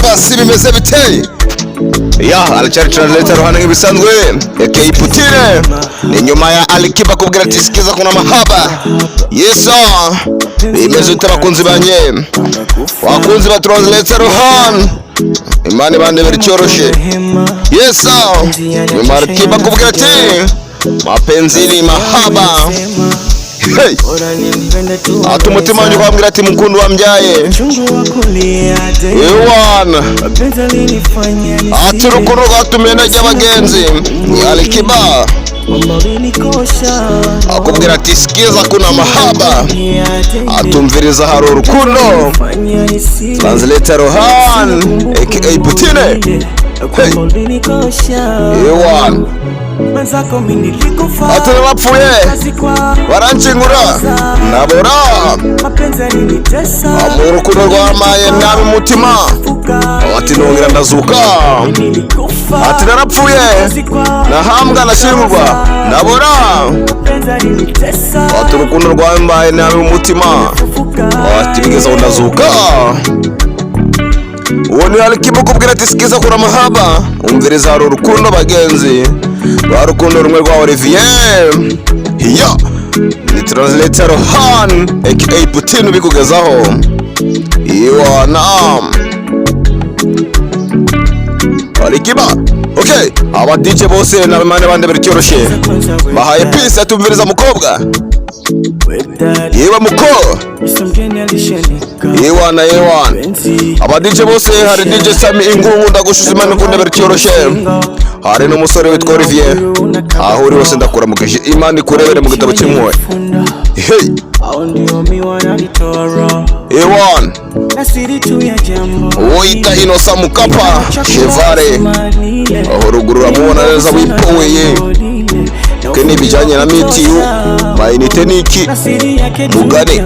basi bimeze biteye ya alichari translator hano nk'ibisanzwe aka Putine ni nyuma ya Alikiba kubwira ati sikiza kuna mahaba yeso bimeze ute bakunzi banye wakunzi ba translator hano imani bande berichoroshe yeso nyuma Alikiba kubwira ati mapenzi ni mahaba. Hey, atu mutima wanjye kwambwira ati mukundu wambyaye ewana ati urukundo rwatumye najya abagenzi ni Alikiba akubwira ati sikiza kuna mahaba atumviriza hari urukundo translator Rohan aka Putine. Hey, ewana ati nabapfuye barancingura nabora mu rukundo rwamaye nabi umutima ati nongera ndazuka ati narapfuye nahambwa nashingurwa nabora ati urukundo rwamaye nabi umutima ati bigeze aho ndazuka. Uwo ni Alikiba kubwira ati sikiza kuna mahaba umviriza hari urukundo bagenzi rwa rukundo rumwe rwa Olivier hiya ni translator Rohan aka Putine bikugezaho iwana Alikiba. Okay, aba DJ bose n'abamane bande bericyoroshye bahaye peace atumviriza mukobwa yewe muko yewana aba DJ bose hari DJ Sami Ingungu ndagushuzima n'ukunde bericyoroshye hari n'umusore witwa Olivier aho uri wose ndakuramukije imana ikurebere mu gitabo cy'impuhwe. Hey, ewan uwita Inosa Mukapa Chevare aho ruguru uramubona neza wipoweye ke n'ibijyanye na mitiyu mayinite niki mugane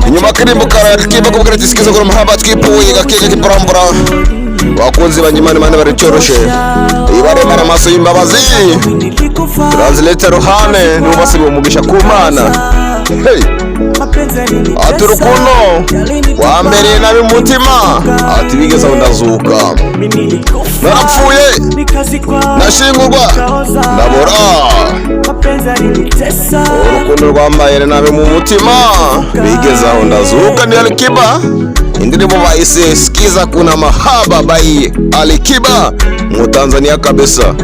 inyuma kirimbo Alikiba kubwira ati sikiza kuna mahaba twipoweye gakeke kiparambura wakunzi banyimana mane baricyoroshye ibaremana amaso y'imbabazi translator Rohan n'ubasi bumugisha ku Mana. Hey, ati urukundo wambere nabi umutima ati bigeze aho ndazuka narapfuye nashingurwa ndabora urukundo rwambaye nabi mu mutima bigeze aho ndazuka. Ni Alikiba indirimbo bahise sikiza kuna mahaba by Alikiba mu Tanzania kabisa.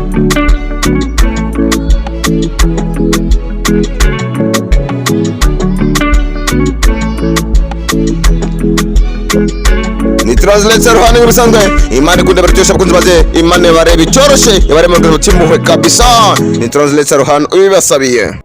Ni translator Rohan nk'ibisanzwe imana ikunda bericyoshe bakunzi baze imana bareba icyoroshye ibarema mu gitabo cy'impuhwe kabisa. Ni translator Rohan ubibasabiye.